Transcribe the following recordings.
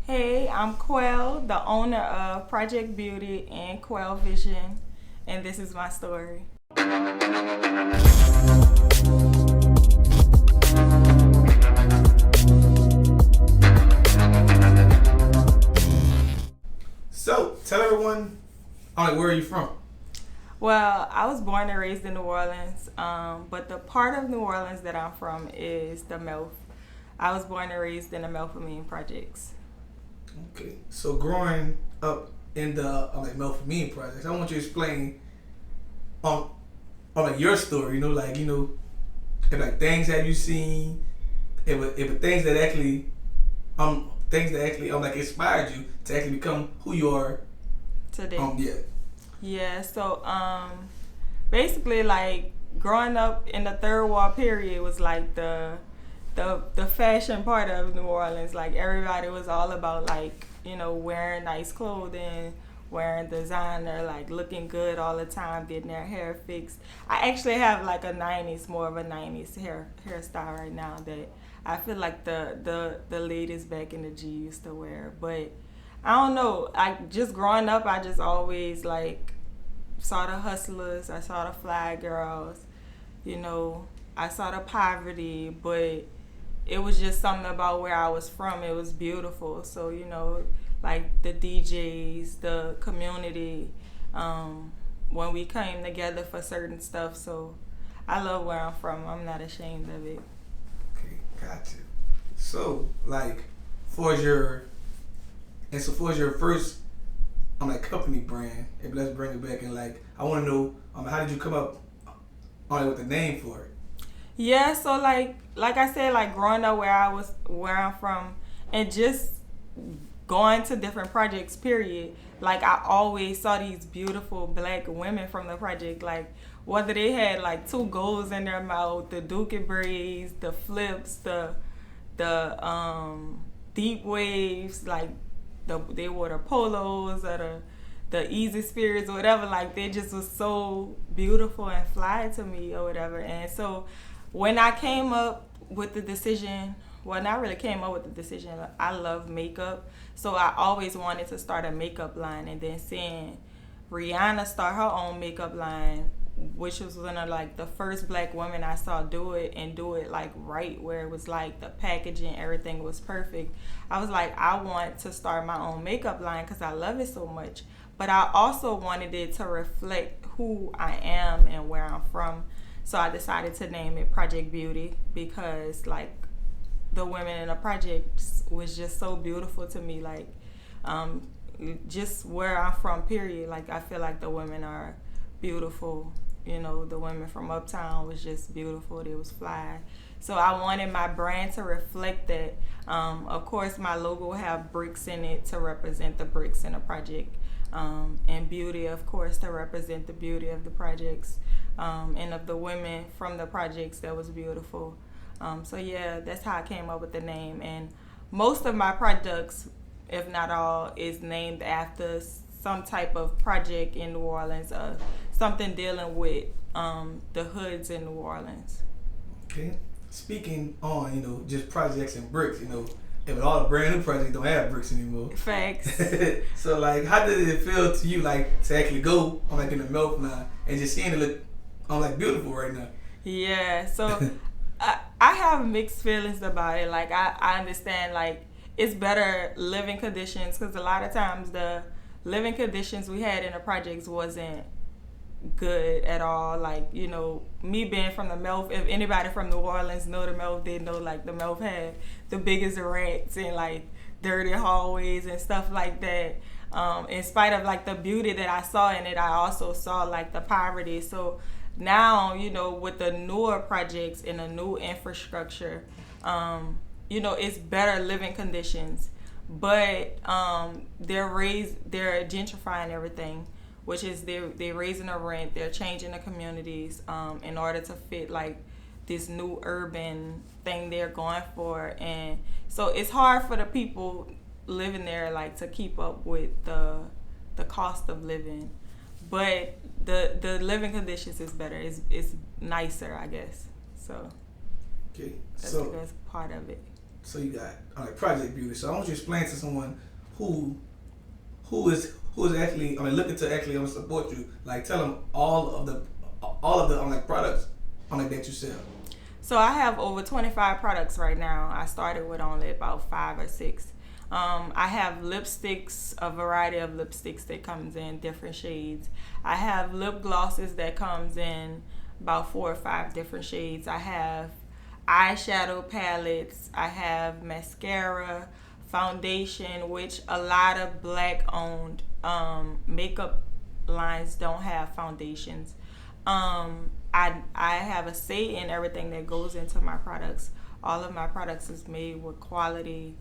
Hey, I'm Quell, the owner of Project Beauty and Quell Vision, and this is my story. So, tell everyone, where are you from? Well, I was born and raised in New Orleans, but the part of New Orleans that I'm from is the Melf. I was born and raised in the Melpomene projects. Okay. So, growing up in the Melpomene projects, I want you to explain on your story. If things have you seen, if things that actually inspired you to actually become who you are. Today. Yeah. Yeah, so basically like growing up in the third wall period was like the fashion part of New Orleans. Like everybody was all about wearing nice clothing, wearing designer, like looking good all the time, getting their hair fixed. I actually have like more of a '90s hairstyle right now that I feel like the ladies back in the G used to wear. But I don't know. I just growing up, I just always like saw the hustlers. I saw the fly girls. You know, I saw the poverty, but it was just something about where I was from. It was beautiful. So like the DJs, the community, when we came together for certain stuff. So I love where I'm from. I'm not ashamed of it. Okay, gotcha. So, for your for your first company brand, if let's bring it back and I want to know how did you come up with the name for it? Yeah, so like I said, like growing up where I'm from, and just going to different projects. Period. Like I always saw these beautiful black women from the project. Like whether they had like two golds in their mouth, the dookie braids, the flips, the deep waves, like they wore the polos or the easy spirits or whatever. Like they just was so beautiful and fly to me or whatever. And so when I came up with the decision, well, not really came up with the decision, I love makeup, so I always wanted to start a makeup line. And then seeing Rihanna start her own makeup line, which was one of like the first black women I saw do it, and do it like right, where it was like the packaging, everything was perfect. I was like, I want to start my own makeup line because I love it so much. But I also wanted it to reflect who I am and where I'm from. So I decided to name it Project Beauty because like the women in the projects was just so beautiful to me. Like just where I'm from, period. Like I feel like the women are beautiful. The women from Uptown was just beautiful. They was fly. So I wanted my brand to reflect that. Of course, my logo will have bricks in it to represent the bricks in the project. And beauty, of course, to represent the beauty of the projects, and of the women from the projects that was beautiful. So yeah, that's how I came up with the name. And most of my products, if not all, is named after some type of project in New Orleans, something dealing with the hoods in New Orleans. Okay. Speaking on, just projects and bricks, and all the brand new projects don't have bricks anymore. Facts. So how did it feel to you to actually go in the milk line and just seeing it look beautiful right now? Yeah, so I have mixed feelings about it. Like I understand like it's better living conditions, because a lot of times the living conditions we had in the projects wasn't good at all. Like me being from the Melf, if anybody from New Orleans know the Melf, they know like the Melf had the biggest rats and like dirty hallways and stuff like that. In spite of like the beauty that I saw in it, I also saw like the poverty. So now with the newer projects and the new infrastructure, it's better living conditions. But they're gentrifying everything, which is they're raising the rent, they're changing the communities in order to fit like this new urban thing they're going for. And so it's hard for the people living there like to keep up with the cost of living. But the living conditions is better. It's nicer, I guess. So Okay. that's the best part of it. So you got like Project Beauty. So I want you to explain to someone who is actually looking to actually support you. Like tell them all of the like products like that you sell. So I have over 25 products right now. I started with only about 5 or 6. I have lipsticks, a variety of lipsticks that comes in different shades. I have lip glosses that comes in about 4 or 5 different shades. I have eyeshadow palettes. I have mascara, foundation, which a lot of black owned makeup lines don't have foundations. I have a say in everything that goes into my products. All of my products is made with quality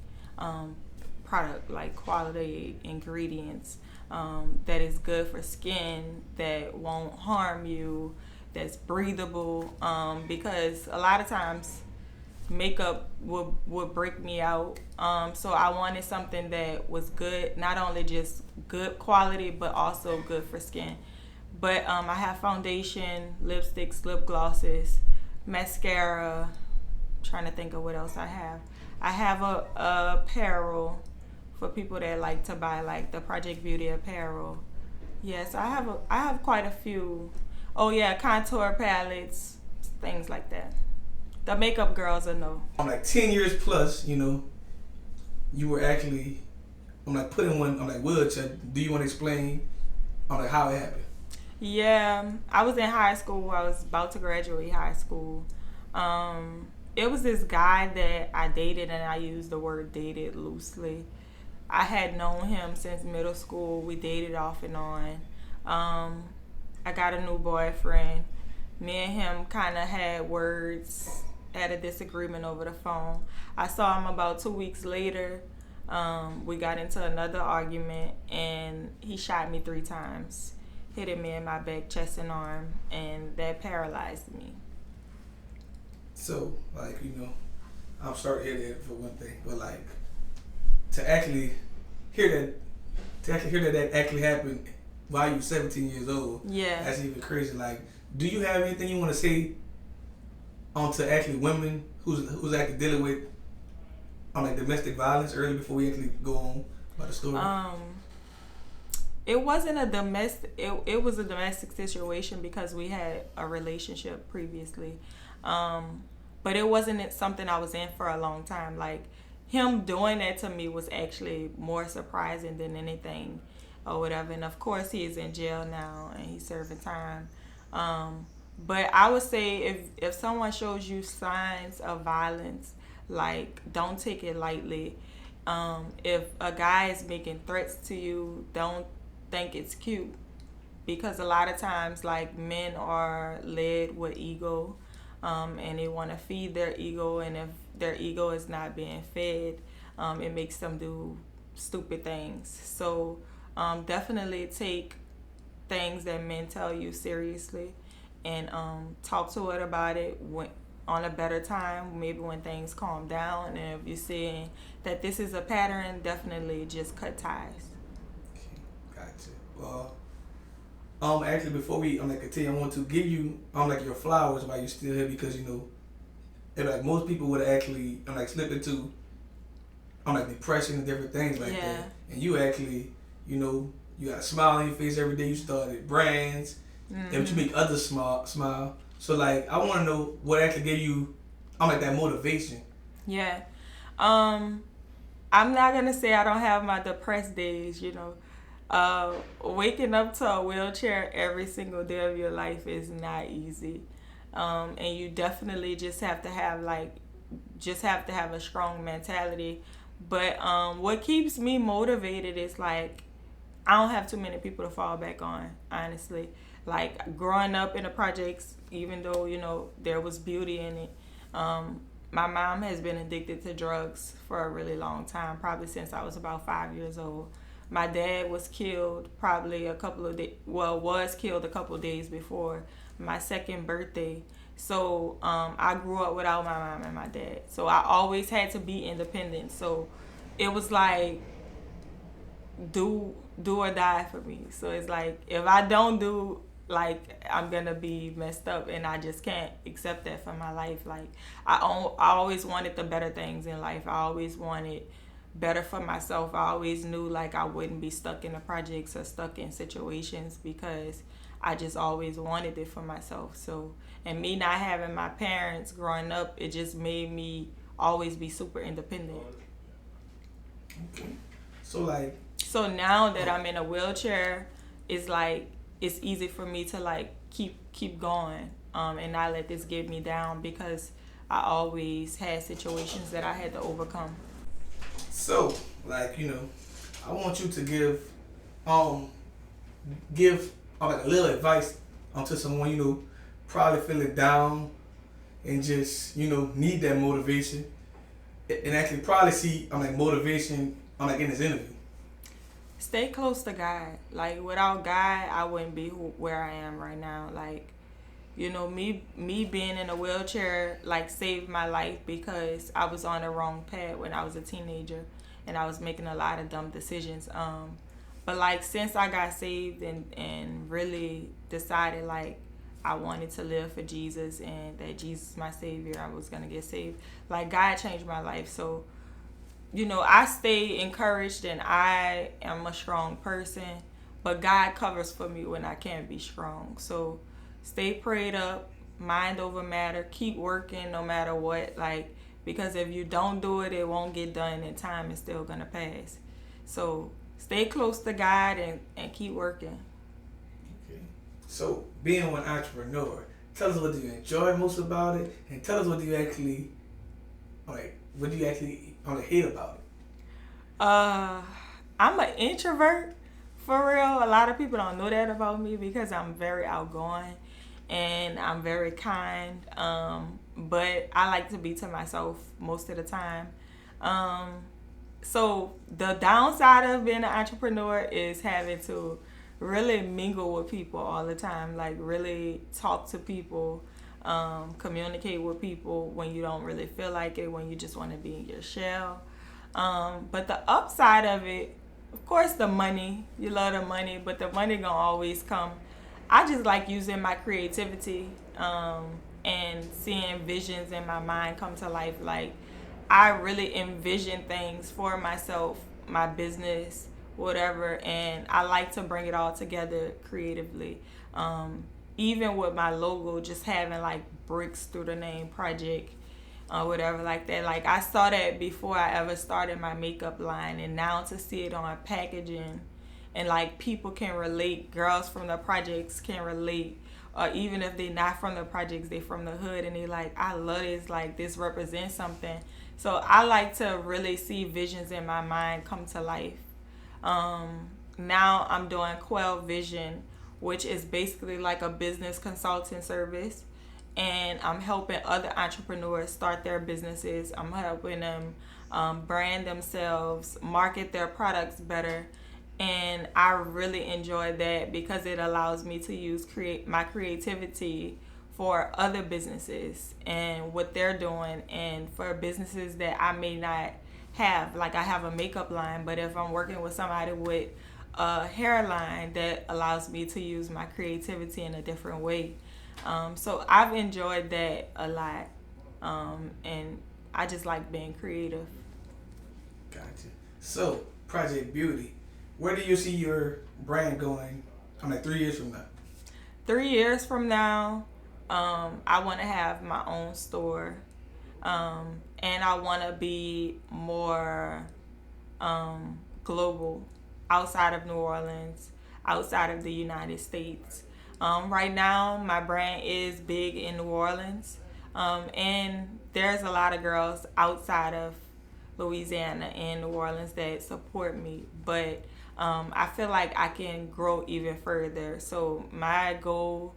product, like quality ingredients that is good for skin, that won't harm you, that's breathable. Because a lot of times makeup would break me out. So I wanted something that was good, not only just good quality, but also good for skin. But I have foundation, lipsticks, lip glosses, mascara. I'm trying to think of what else I have. I have a apparel for people that like to buy like the Project Beauty apparel. Yes, I have quite a few. Oh yeah, contour palettes, things like that. The makeup girls will know. I'm like 10 years plus, you were actually put in one wheelchair. Do you want to explain how it happened? Yeah, I was in high school. I was about to graduate high school. It was this guy that I dated, and I use the word dated loosely. I had known him since middle school. We dated off and on. I got a new boyfriend. Me and him kind of had a disagreement over the phone. I saw him about 2 weeks later. We got into another argument, and he shot me 3 times. Hitting me in my back, chest, and arm, and that paralyzed me. So, I'm sorry to hear that for one thing, but to actually hear that actually happened while you were 17 years old, yeah, that's even crazy. Do you have anything you want to say to actually women who's actually dealing with domestic violence early before we actually go on about the story? It wasn't a domestic. It was a domestic situation because we had a relationship previously, but it wasn't something I was in for a long time. Like him doing that to me was actually more surprising than anything, or whatever. And of course, he is in jail now and he's serving time. But I would say if someone shows you signs of violence, don't take it lightly. If a guy is making threats to you, don't think it's cute, because a lot of times men are led with ego, and they want to feed their ego, and if their ego is not being fed, it makes them do stupid things. So definitely take things that men tell you seriously, and talk to it about it on a better time, maybe when things calm down. And if you're seeing that this is a pattern, definitely just cut ties. Gotcha. Well, actually, before we continue, I want to give you your flowers while you're still here, because if most people would actually slip into depression and different things that, and you actually you got a smile on your face every day. You started brands, and you make others smile. So I want to know what actually gave you that motivation. Yeah, I'm not gonna say I don't have my depressed days. Waking up to a wheelchair every single day of your life is not easy, and you definitely just have to have a strong mentality. But what keeps me motivated is I don't have too many people to fall back on, honestly. Growing up in the projects, even though there was beauty in it, my mom has been addicted to drugs for a really long time, probably since I was about 5 years old. My dad was killed probably was killed a couple of days before my second birthday. So I grew up without my mom and my dad. So I always had to be independent. So it was do or die for me. So it's if I don't do like I'm gonna be messed up, and I just can't accept that for my life. Like I always wanted the better things in life. I always wanted better for myself. I always knew like I wouldn't be stuck in the projects or stuck in situations because I just always wanted it for myself. So, and me not having my parents growing up, it just made me always be super independent. Okay. So like. So now that I'm in a wheelchair, it's like it's easy for me to like keep going, and not let this get me down because I always had situations that I had to overcome. So like I want you to um give like a little advice to someone probably feeling down and just need that motivation and actually probably see like motivation like in this interview. Stay close to God. Like without God, I wouldn't be where I am right now. Like me being in a wheelchair like saved my life because I was on the wrong path when I was a teenager and I was making a lot of dumb decisions. But like since I got saved and really decided like I wanted to live for Jesus and that Jesus is my savior, I was gonna get saved. Like God changed my life. So I stay encouraged and I am a strong person, but God covers for me when I can't be strong. So stay prayed up, mind over matter, keep working no matter what, like, because if you don't do it, it won't get done and time is still gonna pass. So stay close to God and keep working. Okay. So being an entrepreneur, tell us what do you enjoy most about it and tell us what do you actually hate about it. I'm an introvert for real. A lot of people don't know that about me because I'm very outgoing and I'm very kind. But I like to be to myself most of the time. So the downside of being an entrepreneur is having to really mingle with people all the time, like really talk to people, communicate with people when you don't really feel like it, when you just want to be in your shell. But the upside of it, of course, the money. You love the money, but the money gonna always come. I just like using my creativity and seeing visions in my mind come to life. Like I really envision things for myself, my business, whatever, and I like to bring it all together creatively. Even with my logo, just having like bricks through the name project, whatever like that. Like I saw that before I ever started my makeup line, and now to see it on packaging and like people can relate, girls from the projects can relate, or even if they're not from the projects, they from the hood, and they like, I love this, like this represents something. So I like to really see visions in my mind come to life. Now I'm doing Quell Vision, which is basically like a business consulting service, and I'm helping other entrepreneurs start their businesses. I'm helping them brand themselves, market their products better, and I really enjoy that because it allows me to use my creativity for other businesses and what they're doing, and for businesses that I may not have. Like I have a makeup line, but if I'm working with somebody with a hairline, that allows me to use my creativity in a different way. So I've enjoyed that a lot, and I just like being creative. Gotcha. So Project Beauty, where do you see your brand going? I'm like 3 years from now. 3 years from now, I want to have my own store, and I want to be more global, outside of New Orleans, outside of the United States. Right now, my brand is big in New Orleans, and there's a lot of girls outside of Louisiana and New Orleans that support me, but I feel like I can grow even further. So my goal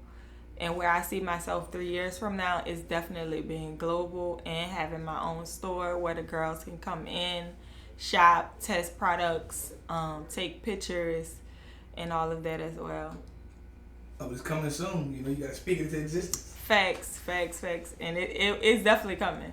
and where I see myself 3 years from now is definitely being global and having my own store where the girls can come in, shop, test products, take pictures, and all of that as well. Oh, it's coming soon. You gotta speak it into existence. Facts. And it's definitely coming.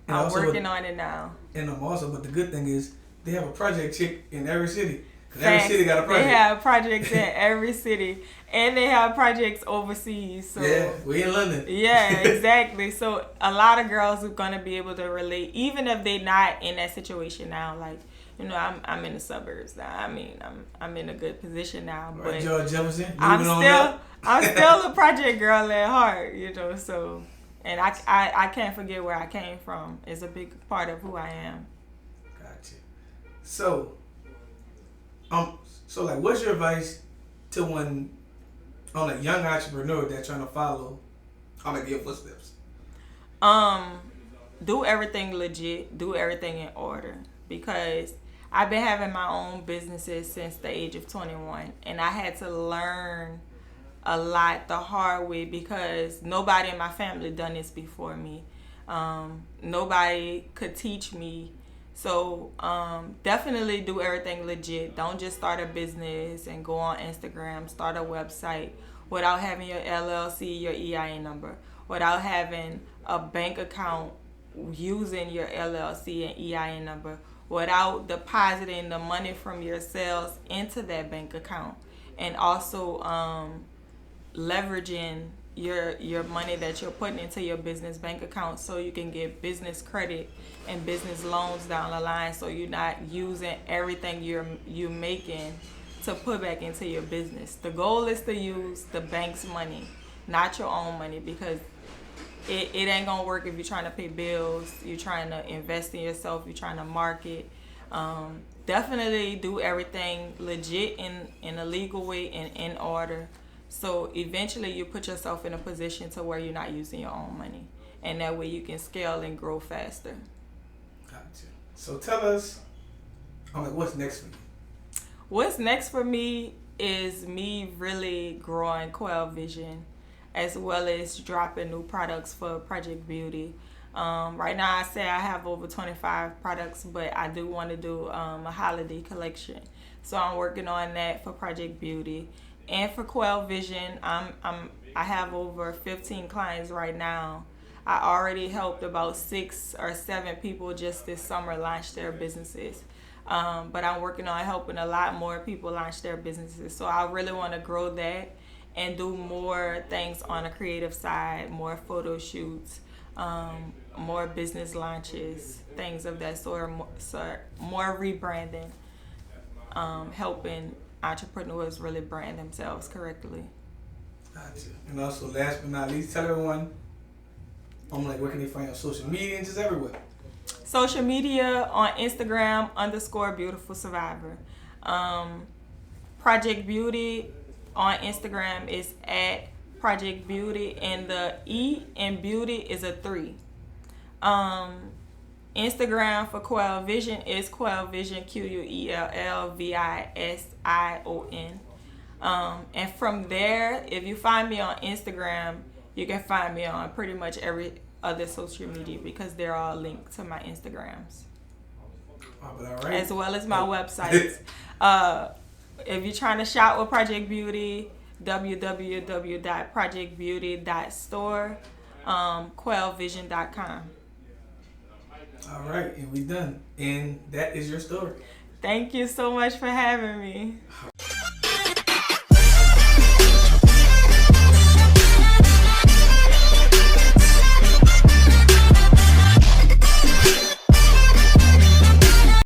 I'm working on it now. And also, but the good thing is they have a project chick in every city. Cause every city got a project. They have projects in every city, and they have projects overseas. So yeah, we in London. Yeah, exactly. So a lot of girls are gonna be able to relate, even if they're not in that situation now. Like, you know, I'm in the suburbs now. I mean, I'm in a good position now, but right, George Jefferson. I'm still a project girl at heart. You know, so and I can't forget where I came from. It's a big part of who I am. Gotcha. So like, what's your advice to one on a young entrepreneur that's trying to follow on like your footsteps? Do everything legit. Do everything in order, because I've been having my own businesses since the age of 21, and I had to learn a lot the hard way because nobody in my family done this before me. Nobody could teach me. So definitely do everything legit. Don't just start a business and go on Instagram, start a website without having your LLC, your EIN number, without having a bank account using your LLC and EIN number, without depositing the money from your sales into that bank account, and also leveraging your money that you're putting into your business bank account so you can get business credit and business loans down the line, so you're not using everything you're making to put back into your business. The goal is to use the bank's money, not your own money, because it ain't gonna work if you're trying to pay bills, you're trying to invest in yourself, you're trying to market. Definitely do everything legit in a legal way and in order. So eventually you put yourself in a position to where you're not using your own money. And that way you can scale and grow faster. Gotcha. So tell us, what's next for you? What's next for me is me really growing Quell Vision, as well as dropping new products for Project Beauty. Right now I say I have over 25 products, but I do want to do a holiday collection. So I'm working on that for Project Beauty. And for Quell Vision, I have over 15 clients right now. I already helped about 6 or 7 people just this summer launch their businesses. But I'm working on helping a lot more people launch their businesses. So I really want to grow that and do more things on the creative side, more photo shoots, more business launches, things of that sort, more rebranding, helping entrepreneurs really brand themselves correctly. Gotcha. And also, last but not least, tell everyone, where can they find you on social media and just everywhere? Social media on Instagram _Beautiful Survivor. Project Beauty on Instagram is at Project Beauty, and the E in beauty is a 3. Instagram for Quell Vision is Quell Vision, QUELLVISION. And from there, if you find me on Instagram, you can find me on pretty much every other social media because they're all linked to my Instagrams. All right. As well as my websites. If you're trying to shop with Project Beauty, www.projectbeauty.store, quellvision.com. All right, and we done. And that is your story. Thank you so much for having me.